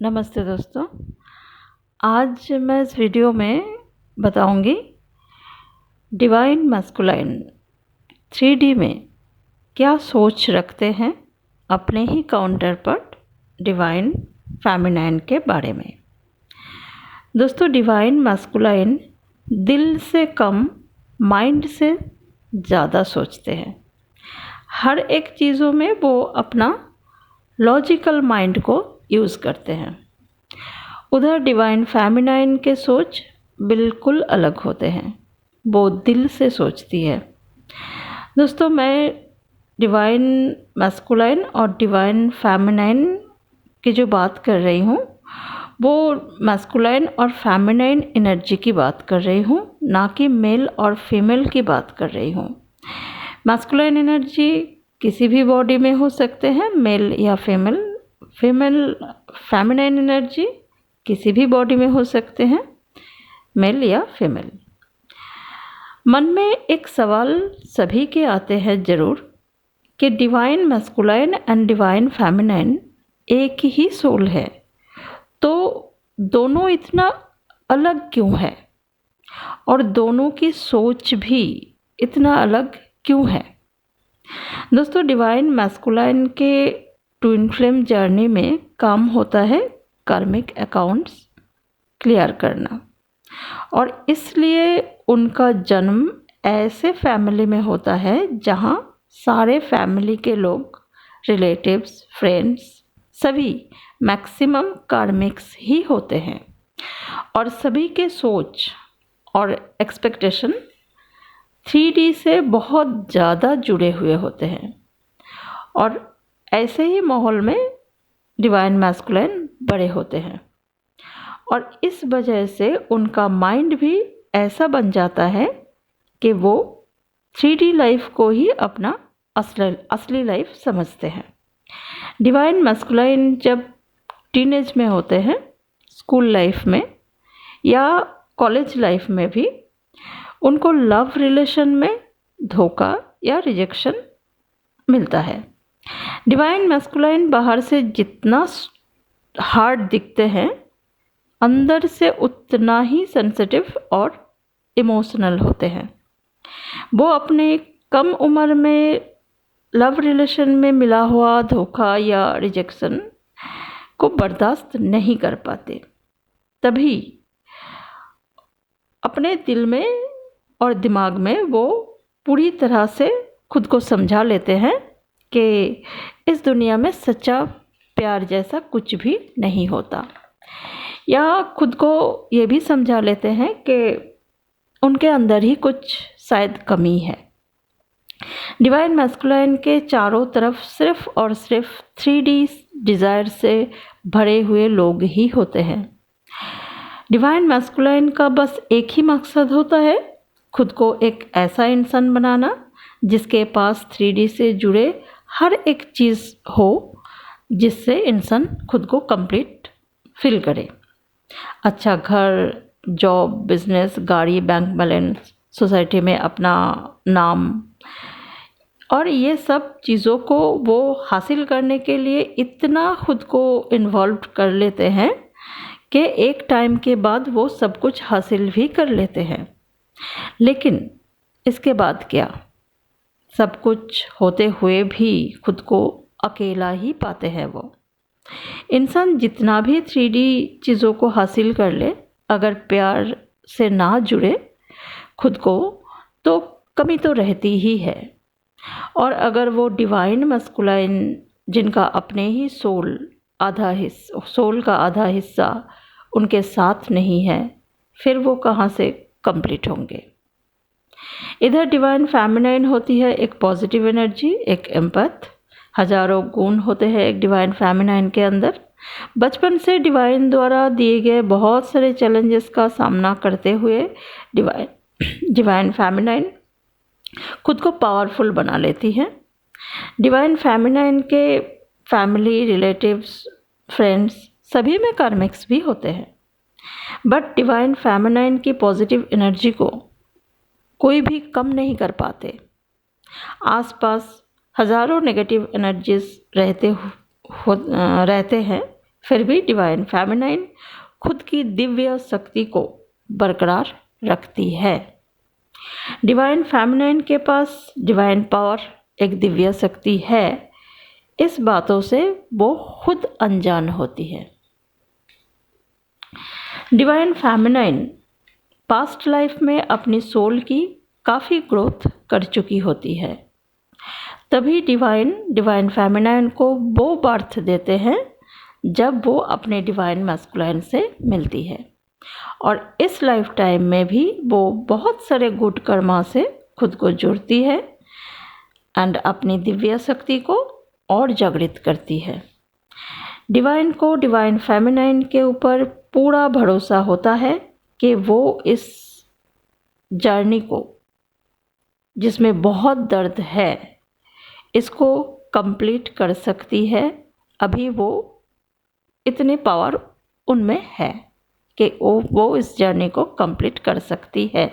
नमस्ते दोस्तों। आज मैं इस वीडियो में बताऊंगी डिवाइन मैस्कुलाइन 3D में क्या सोच रखते हैं अपने ही काउंटर पार्ट डिवाइन फेमिनाइन के बारे में। दोस्तों, डिवाइन मैस्कुलाइन दिल से कम माइंड से ज़्यादा सोचते हैं। हर एक चीज़ों में वो अपना लॉजिकल माइंड को यूज़ करते हैं। उधर डिवाइन फेमिनाइन के सोच बिल्कुल अलग होते हैं, वो दिल से सोचती है। दोस्तों, मैं डिवाइन मैस्कुलाइन और डिवाइन फेमिनाइन की जो बात कर रही हूँ वो मैस्कुलाइन और फेमिनाइन एनर्जी की बात कर रही हूँ, ना कि मेल और फीमेल की बात कर रही हूँ। मैस्कुलाइन एनर्जी किसी भी बॉडी में हो सकते हैं, मेल या फीमेल। फेमिनाइन एनर्जी किसी भी बॉडी में हो सकते हैं, मेल या फीमेल। मन में एक सवाल सभी के आते हैं ज़रूर कि divine masculine and divine feminine एक ही सोल है, तो दोनों इतना अलग क्यों है और दोनों की सोच भी इतना अलग क्यों है। दोस्तों, डिवाइन मैस्कुलाइन के ट्विन फ्लेम जर्नी में काम होता है कार्मिक अकाउंट्स क्लियर करना, और इसलिए उनका जन्म ऐसे फैमिली में होता है जहाँ सारे फैमिली के लोग, रिलेटिव्स, फ्रेंड्स, सभी मैक्सिमम कार्मिक्स ही होते हैं, और सभी के सोच और एक्सपेक्टेशन 3D से बहुत ज़्यादा जुड़े हुए होते हैं। और ऐसे ही माहौल में डिवाइन मैस्कुलाइन बड़े होते हैं, और इस वजह से उनका माइंड भी ऐसा बन जाता है कि वो 3D लाइफ को ही अपना असली लाइफ समझते हैं। डिवाइन मैस्कुलाइन जब टीनेज में होते हैं, स्कूल लाइफ में या कॉलेज लाइफ में भी, उनको लव रिलेशन में धोखा या रिजेक्शन मिलता है। डिवाइन मैस्कुलाइन बाहर से जितना हार्ड दिखते हैं, अंदर से उतना ही सेंसिटिव और इमोशनल होते हैं। वो अपने कम उम्र में लव रिलेशन में मिला हुआ धोखा या रिजेक्शन को बर्दाश्त नहीं कर पाते, तभी अपने दिल में और दिमाग में वो पूरी तरह से खुद को समझा लेते हैं कि इस दुनिया में सच्चा प्यार जैसा कुछ भी नहीं होता, या खुद को ये भी समझा लेते हैं कि उनके अंदर ही कुछ शायद कमी है। डिवाइन मैस्कुलाइन के चारों तरफ सिर्फ और सिर्फ 3D डिज़ायर से भरे हुए लोग ही होते हैं। डिवाइन मैस्कुलाइन का बस एक ही मकसद होता है, खुद को एक ऐसा इंसान बनाना जिसके पास 3D से जुड़े हर एक चीज़ हो, जिससे इंसान खुद को कंप्लीट फील करे। अच्छा घर, जॉब, बिजनेस, गाड़ी, बैंक बैलेंस, सोसाइटी में अपना नाम, और ये सब चीज़ों को वो हासिल करने के लिए इतना खुद को इन्वॉल्व कर लेते हैं कि एक टाइम के बाद वो सब कुछ हासिल भी कर लेते हैं। लेकिन इसके बाद क्या? सब कुछ होते हुए भी खुद को अकेला ही पाते हैं वो। इंसान जितना भी 3D चीज़ों को हासिल कर ले, अगर प्यार से ना जुड़े खुद को, तो कमी तो रहती ही है। और अगर वो डिवाइन मैस्कुलाइन जिनका अपने ही सोल का आधा हिस्सा उनके साथ नहीं है, फिर वो कहाँ से कंप्लीट होंगे। इधर डिवाइन फेमिनाइन होती है एक पॉजिटिव एनर्जी, एक एम्पैथ। हजारों गुण होते हैं एक डिवाइन फेमिनाइन के अंदर। बचपन से डिवाइन द्वारा दिए गए बहुत सारे चैलेंजेस का सामना करते हुए डिवाइन फेमिनाइन खुद को पावरफुल बना लेती है। डिवाइन फेमिनाइन के फैमिली, रिलेटिव्स, फ्रेंड्स सभी में कार्मिक्स भी होते हैं, बट डिवाइन फेमिनाइन की पॉजिटिव एनर्जी को कोई भी कम नहीं कर पाते। आसपास हज़ारों नेगेटिव एनर्जीज रहते हैं, फिर भी डिवाइन फेमिनाइन खुद की दिव्य शक्ति को बरकरार रखती है। डिवाइन फेमिनाइन के पास डिवाइन पावर, एक दिव्य शक्ति है, इस बातों से वो खुद अनजान होती है। डिवाइन फेमिनाइन पास्ट लाइफ में अपनी सोल की काफ़ी ग्रोथ कर चुकी होती है, तभी डिवाइन फेमिनाइन को वो बर्थ देते हैं जब वो अपने डिवाइन मैस्कुलाइन से मिलती है, और इस लाइफ टाइम में भी वो बहुत सारे गुड कर्मा से खुद को जोड़ती है एंड अपनी दिव्य शक्ति को और जागृत करती है। डिवाइन को डिवाइन फेमिनाइन के ऊपर पूरा भरोसा होता है कि वो इस जर्नी को, जिसमें बहुत दर्द है, इसको कंप्लीट कर सकती है। अभी वो इतनी पावर उनमें है कि वो इस जर्नी को कंप्लीट कर सकती है,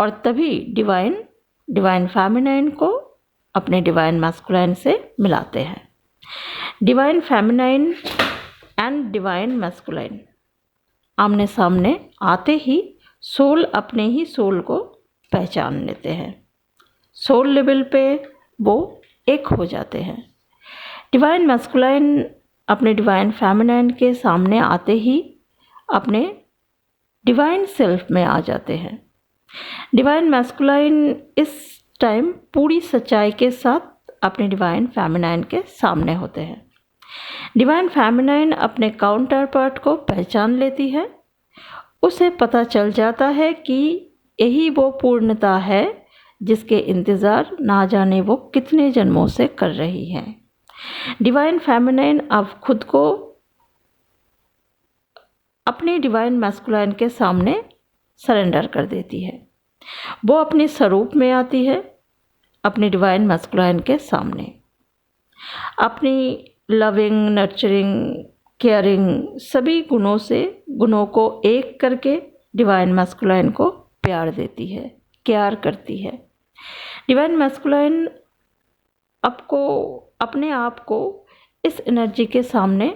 और तभी डिवाइन फेमिनाइन को अपने डिवाइन मैस्कुलाइन से मिलाते हैं। Divine feminine and divine masculine आमने सामने आते ही सोल अपने ही सोल को पहचान लेते हैं। सोल लेवल पे वो एक हो जाते हैं। डिवाइन मैस्कुलाइन अपने डिवाइन फेमिनाइन के सामने आते ही अपने डिवाइन सेल्फ में आ जाते हैं। डिवाइन मैस्कुलाइन इस टाइम पूरी सच्चाई के साथ अपने डिवाइन फेमिनाइन के सामने होते हैं। डिवाइन फेमिनाइन अपने काउंटर पार्ट को पहचान लेती है। उसे पता चल जाता है कि यही वो पूर्णता है जिसके इंतज़ार ना जाने वो कितने जन्मों से कर रही है। डिवाइन फेमिनाइन अब खुद को अपने डिवाइन मैस्कुलाइन के सामने सरेंडर कर देती है। वो अपने स्वरूप में आती है, अपने डिवाइन मैस्कुलाइन के सामने अपनी लविंग, नर्चरिंग, केयरिंग सभी गुणों को एक करके डिवाइन मैस्कुलाइन को प्यार देती है, केयर करती है। डिवाइन मैस्कुलाइन अपने आप को इस एनर्जी के सामने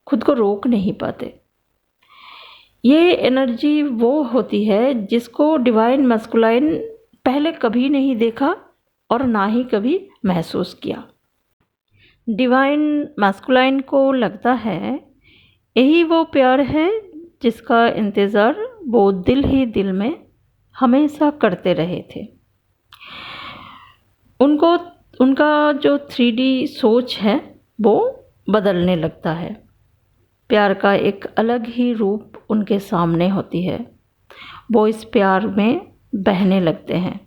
खुद को रोक नहीं पाते। ये एनर्जी वो होती है जिसको डिवाइन मैस्कुलाइन पहले कभी नहीं देखा और ना ही कभी महसूस किया। डिवाइन मैस्कुलाइन को लगता है यही वो प्यार है जिसका इंतज़ार वो दिल ही दिल में हमेशा करते रहे थे। उनका जो 3D सोच है वो बदलने लगता है। प्यार का एक अलग ही रूप उनके सामने होती है। वो इस प्यार में बहने लगते हैं।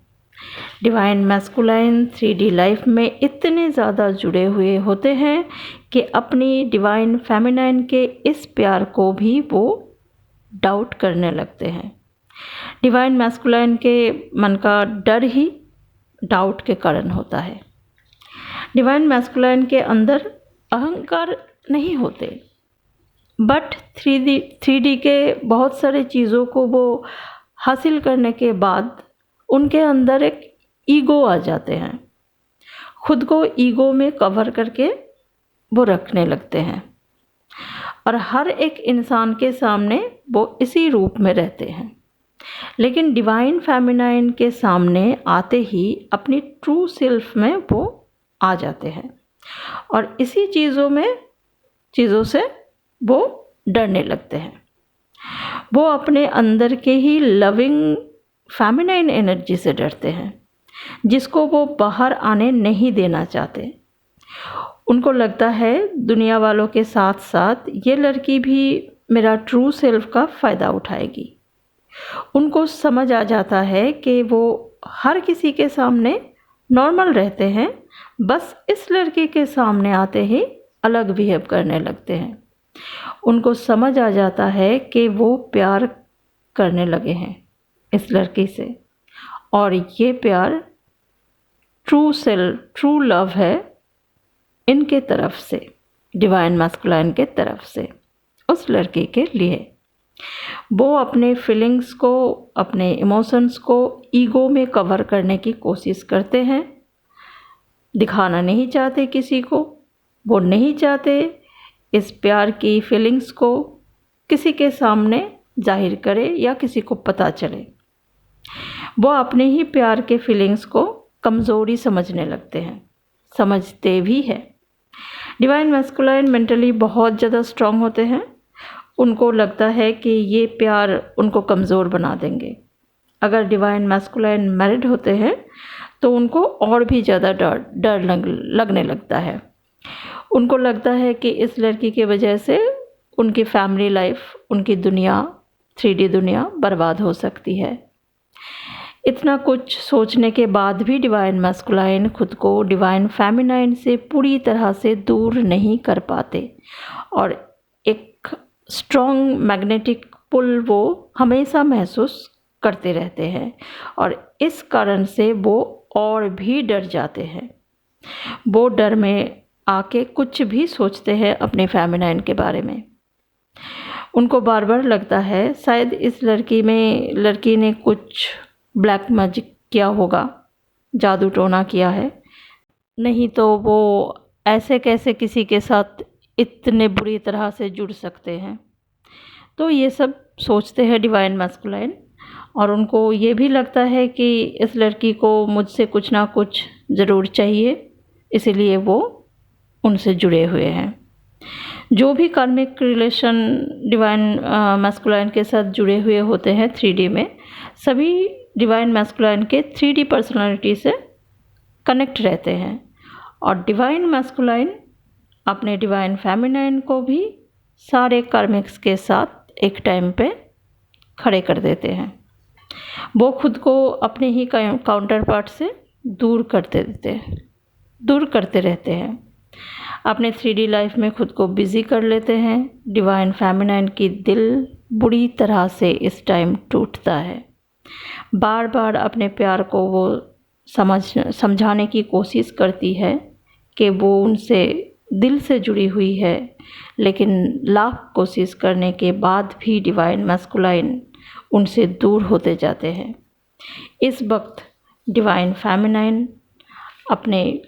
डिवाइन मैस्कुलाइन 3D लाइफ में इतने ज़्यादा जुड़े हुए होते हैं कि अपनी डिवाइन फेमिनाइन के इस प्यार को भी वो डाउट करने लगते हैं। डिवाइन मैस्कुलाइन के मन का डर ही डाउट के कारण होता है। डिवाइन मैस्कुलाइन के अंदर अहंकार नहीं होते, बट 3D के बहुत सारे चीज़ों को वो हासिल करने के बाद उनके अंदर एक ईगो आ जाते हैं। खुद को ईगो में कवर करके वो रखने लगते हैं और हर एक इंसान के सामने वो इसी रूप में रहते हैं। लेकिन डिवाइन फेमिनाइन के सामने आते ही अपनी ट्रू सेल्फ में वो आ जाते हैं और इसी चीज़ों से वो डरने लगते हैं। वो अपने अंदर के ही लविंग फेमिनाइन एनर्जी से डरते हैं, जिसको वो बाहर आने नहीं देना चाहते। उनको लगता है दुनिया वालों के साथ साथ ये लड़की भी मेरा ट्रू सेल्फ का फ़ायदा उठाएगी। उनको समझ आ जाता है कि वो हर किसी के सामने नॉर्मल रहते हैं, बस इस लड़की के सामने आते ही अलग बिहेव करने लगते हैं। उनको समझ आ जाता है कि वो प्यार करने लगे हैं इस लड़की से, और ये प्यार ट्रू लव है इनके तरफ से, डिवाइन मैस्कुलाइन के तरफ से उस लड़की के लिए। वो अपने फीलिंग्स को, अपने इमोशंस को ईगो में कवर करने की कोशिश करते हैं, दिखाना नहीं चाहते किसी को। वो नहीं चाहते इस प्यार की फीलिंग्स को किसी के सामने जाहिर करे या किसी को पता चले। वो अपने ही प्यार के फीलिंग्स को कमज़ोरी समझने लगते हैं, समझते भी हैं। डिवाइन मैस्कुलाइन मेंटली बहुत ज़्यादा स्ट्रांग होते हैं। उनको लगता है कि ये प्यार उनको कमज़ोर बना देंगे। अगर डिवाइन मैस्कुलाइन मैरिड होते हैं तो उनको और भी ज़्यादा डर लगने लगता है। उनको लगता है कि इस लड़की की वजह से उनकी फैमिली लाइफ, उनकी दुनिया, 3D दुनिया बर्बाद हो सकती है। इतना कुछ सोचने के बाद भी डिवाइन मैस्कुलाइन खुद को डिवाइन फेमिनाइन से पूरी तरह से दूर नहीं कर पाते और एक स्ट्रॉन्ग मैग्नेटिक पुल वो हमेशा महसूस करते रहते हैं और इस कारण से वो और भी डर जाते हैं। वो डर में आके कुछ भी सोचते हैं अपने फेमिनाइन के बारे में। उनको बार बार लगता है शायद इस लड़की ने कुछ ब्लैक मैजिक किया होगा, जादू टोना किया है, नहीं तो वो ऐसे कैसे किसी के साथ इतने बुरी तरह से जुड़ सकते हैं। तो ये सब सोचते हैं डिवाइन मैस्कुलाइन और उनको ये भी लगता है कि इस लड़की को मुझसे कुछ ना कुछ ज़रूर चाहिए, इसीलिए वो उनसे जुड़े हुए हैं। जो भी कार्मिक रिलेशन डिवाइन मैस्कुलाइन के साथ जुड़े हुए होते हैं 3D में, सभी डिवाइन मैस्कुलाइन के 3D पर्सनालिटी से कनेक्ट रहते हैं और डिवाइन मैस्कुलाइन अपने डिवाइन फेमिनाइन को भी सारे कार्मिक्स के साथ एक टाइम पे खड़े कर देते हैं। वो खुद को अपने ही काउंटर पार्ट से दूर करते रहते हैं। अपने 3D लाइफ में खुद को बिज़ी कर लेते हैं। डिवाइन फेमिनाइन की दिल बुरी तरह से इस टाइम टूटता है। बार बार अपने प्यार को वो समझाने की कोशिश करती है कि वो उनसे दिल से जुड़ी हुई है, लेकिन लाख कोशिश करने के बाद भी डिवाइन मैस्कुलाइन उनसे दूर होते जाते हैं। इस वक्त डिवाइन फेमिनाइन अपने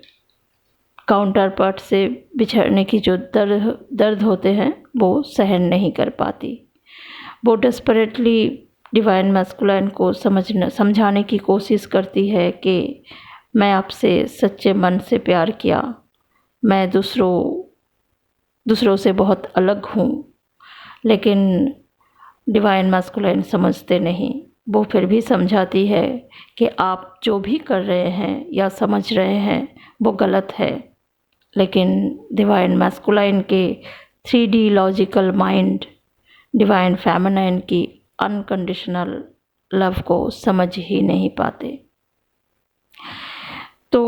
काउंटर पार्ट से बिछड़ने की जो दर्द होते हैं वो सहन नहीं कर पाती। वो डेस्परेटली डिवाइन मैस्कुलाइन को समझाने की कोशिश करती है कि मैं आपसे सच्चे मन से प्यार किया, मैं दूसरों से बहुत अलग हूँ, लेकिन डिवाइन मैस्कुलाइन समझते नहीं। वो फिर भी समझाती है कि आप जो भी कर रहे हैं या समझ रहे हैं वो गलत है, लेकिन डिवाइन मैस्कुलाइन के 3D logical mind divine feminine की अनकंडीशनल लव को समझ ही नहीं पाते। तो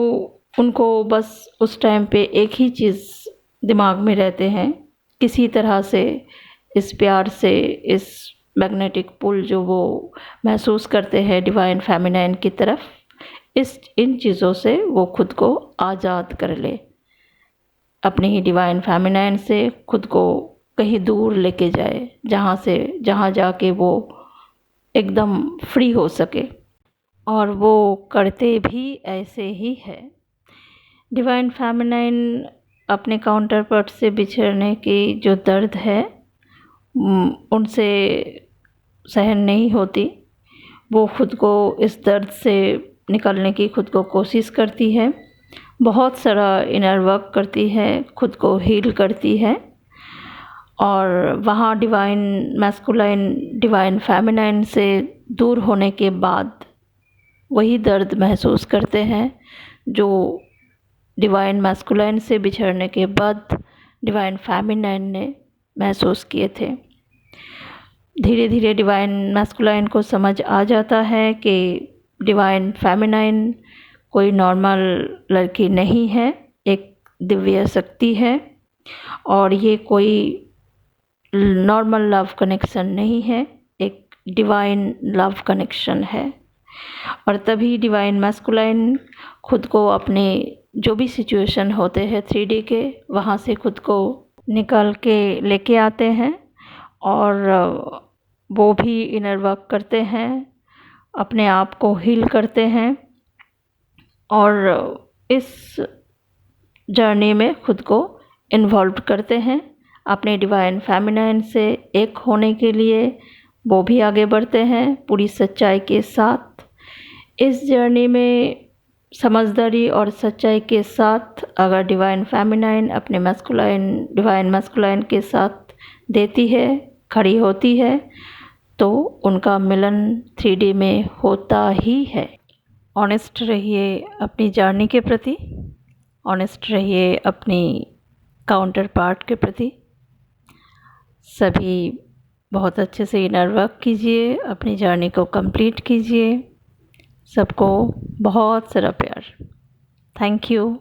उनको बस उस टाइम पे एक ही चीज़ दिमाग में रहते हैं, किसी तरह से इस प्यार से, इस मैग्नेटिक पुल जो वो महसूस करते हैं डिवाइन फेमिनाइन की तरफ, इन चीज़ों से वो खुद को आज़ाद कर ले, अपने ही डिवाइन फेमिनाइन से खुद को कहीं दूर लेके जाए, जहाँ जाके वो एकदम फ्री हो सके। और वो करते भी ऐसे ही है। डिवाइन फेमिनाइन अपने काउंटर पार्ट से बिछड़ने की जो दर्द है उनसे सहन नहीं होती। वो खुद को इस दर्द से निकलने की खुद को कोशिश करती है, बहुत सारा इनर वर्क करती है, खुद को हील करती है और वहाँ डिवाइन मैस्कुलाइन डिवाइन फेमिनाइन से दूर होने के बाद वही दर्द महसूस करते हैं जो डिवाइन मैस्कुलाइन से बिछड़ने के बाद डिवाइन फेमिनाइन ने महसूस किए थे। धीरे धीरे डिवाइन मैस्कुलाइन को समझ आ जाता है कि डिवाइन फेमिनाइन कोई नॉर्मल लड़की नहीं है, एक दिव्य शक्ति है और ये कोई नॉर्मल लव कनेक्शन नहीं है, एक डिवाइन लव कनेक्शन है। और तभी डिवाइन मैस्कुलाइन खुद को अपने जो भी सिचुएशन होते हैं 3D के, वहाँ से खुद को निकाल के लेके आते हैं और वो भी इनर वर्क करते हैं, अपने आप को हील करते हैं और इस जर्नी में खुद को इन्वॉल्व करते हैं अपने डिवाइन फेमिनाइन से एक होने के लिए वो भी आगे बढ़ते हैं पूरी सच्चाई के साथ। इस जर्नी में समझदारी और सच्चाई के साथ अगर डिवाइन फेमिनाइन अपने डिवाइन मैस्कुलाइन के साथ देती है, खड़ी होती है, तो उनका मिलन 3D में होता ही है। ऑनेस्ट रहिए अपनी जर्नी के प्रति, ऑनेस्ट रहिए अपनी काउंटर पार्ट के प्रति। सभी बहुत अच्छे से इनर वर्क कीजिए, अपनी जर्नी को कंप्लीट कीजिए। सबको बहुत सारा प्यार। Thank you.